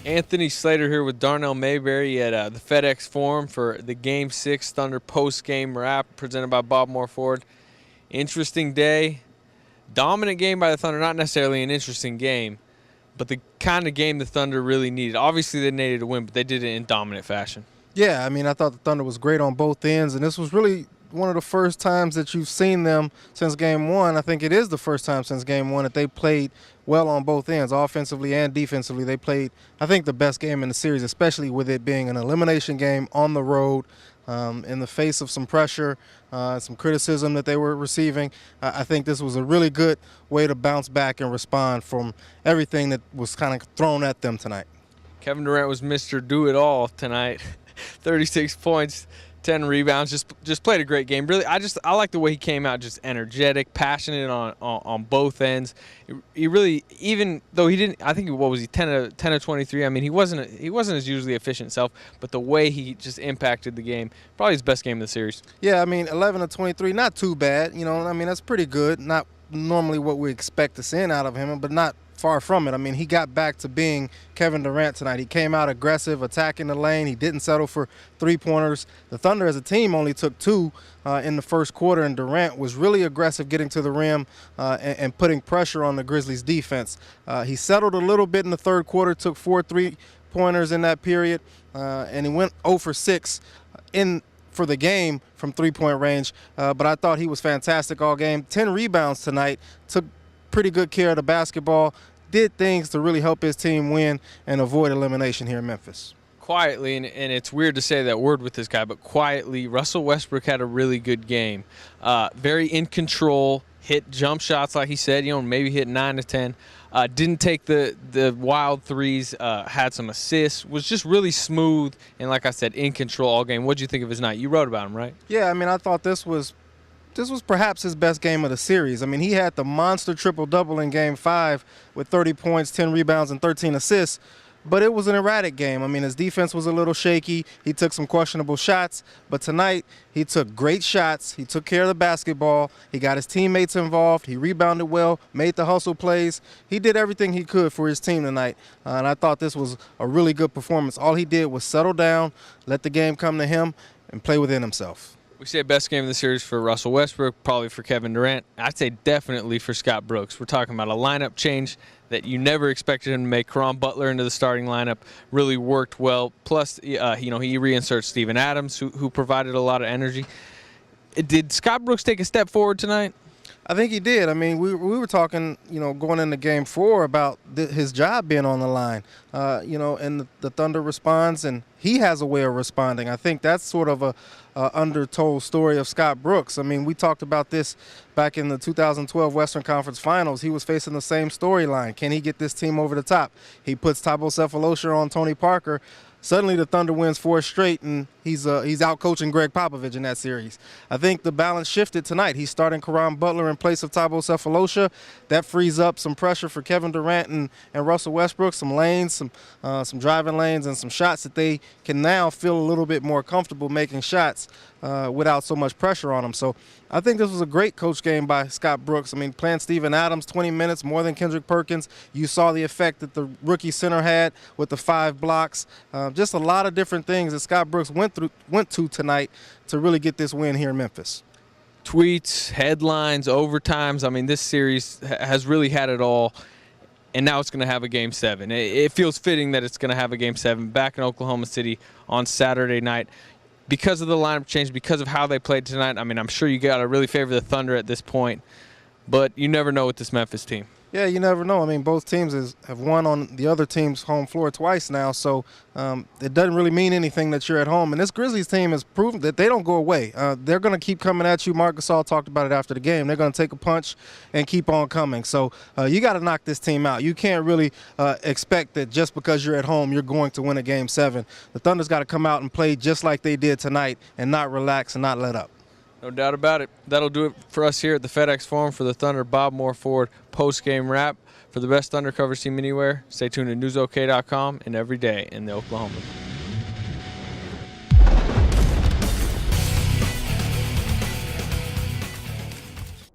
Anthony Slater here with Darnell Mayberry at the FedEx Forum for the Game 6 Thunder post-game wrap presented by Bob Moore Ford. Interesting day. Dominant game by the Thunder. Not necessarily an interesting game, but the kind of game the Thunder really needed. Obviously, they needed to win, but they did it in dominant fashion. Yeah, I mean, I thought the Thunder was great on both ends, and this was really one of the first times that you've seen them since Game 1. I think it is the first time since Game 1 that they played well on both ends, offensively and defensively. They played, I think, the best game in the series, especially with it being an elimination game on the road, in the face of some pressure, some criticism that they were receiving. I think this was a really good way to bounce back and respond from everything that was kind of thrown at them tonight. Kevin Durant was Mr. Do-It-All tonight. 36 points, 10 rebounds, just played a great game. Really, I like the way he came out, just energetic, passionate on both ends. He really, even though he didn't, I think what was he 10 of 23. I mean, he wasn't his usually efficient self, but the way he just impacted the game, probably his best game of the series. Yeah, I mean, 11 of 23, not too bad. You know, I mean, that's pretty good. Not normally what we expect to see out of him, but not far from it. I mean, he got back to being Kevin Durant tonight. He came out aggressive, attacking the lane. He didn't settle for three-pointers. The Thunder as a team only took two in the first quarter, and Durant was really aggressive getting to the rim and putting pressure on the Grizzlies' defense. He settled a little bit in the third quarter, took 4 three-pointers in that period, and he went 0 for 6 for the game from three-point range, but I thought he was fantastic all game. 10 rebounds tonight, took pretty good care of the basketball, did things to really help his team win and avoid elimination here in Memphis. Quietly, and it's weird to say that word with this guy, but quietly, Russell Westbrook had a really good game. Very in control, hit jump shots like he said, maybe hit 9 to 10. Didn't take the wild threes, had some assists, was just really smooth, and like I said, in control all game. What'd you think of his night? You wrote about him, right? Yeah, I mean, I thought this was perhaps his best game of the series. I mean, he had the monster triple-double in Game 5 with 30 points, 10 rebounds, and 13 assists, but it was an erratic game. I mean, his defense was a little shaky. He took some questionable shots, but tonight he took great shots. He took care of the basketball. He got his teammates involved. He rebounded well, made the hustle plays. He did everything he could for his team tonight, and I thought this was a really good performance. All he did was settle down, let the game come to him, and play within himself. We say best game of the series for Russell Westbrook, probably for Kevin Durant. I'd say definitely for Scott Brooks. We're talking about a lineup change that you never expected him to make. Caron Butler into the starting lineup really worked well. Plus, he reinserts Steven Adams, who provided a lot of energy. Did Scott Brooks take a step forward tonight? I think he did. I mean, we were talking, going into Game 4 about his job being on the line, and the Thunder responds, and he has a way of responding. I think that's sort of a undertold story of Scott Brooks. I mean, we talked about this back in the 2012 Western Conference Finals. He was facing the same storyline. Can he get this team over the top? He puts Thabo Sefolosha on Tony Parker. Suddenly the Thunder wins 4 straight, and he's out coaching Greg Popovich in that series. I think the balance shifted tonight. He's starting Caron Butler in place of Thabo Sefolosha. That frees up some pressure for Kevin Durant and Russell Westbrook, some lanes, some driving lanes, and some shots that they can now feel a little bit more comfortable making shots without so much pressure on them. So I think this was a great coach game by Scott Brooks. I mean, playing Steven Adams 20 minutes, more than Kendrick Perkins. You saw the effect that the rookie center had with the 5 blocks. Just a lot of different things that Scott Brooks went to tonight to really get this win here in Memphis. Tweets, headlines, overtimes. I mean, this series has really had it all, and now it's going to have a Game 7. It feels fitting that it's going to have a Game 7 back in Oklahoma City on Saturday night. Because of the lineup change, because of how they played tonight, I mean, I'm sure you got to really favor the Thunder at this point, but you never know with this Memphis team. Yeah, you never know. I mean, both teams have won on the other team's home floor twice now, so it doesn't really mean anything that you're at home. And this Grizzlies team has proven that they don't go away. They're going to keep coming at you. Marc Gasol talked about it after the game. They're going to take a punch and keep on coming. So you got to knock this team out. You can't really expect that just because you're at home, you're going to win a Game 7. The Thunder's got to come out and play just like they did tonight and not relax and not let up. No doubt about it. That'll do it for us here at the FedEx Forum for the Thunder Bob Moore Ford post-game wrap. For the best Thunder coverage team anywhere, stay tuned to newsok.com and every day in the Oklahoma.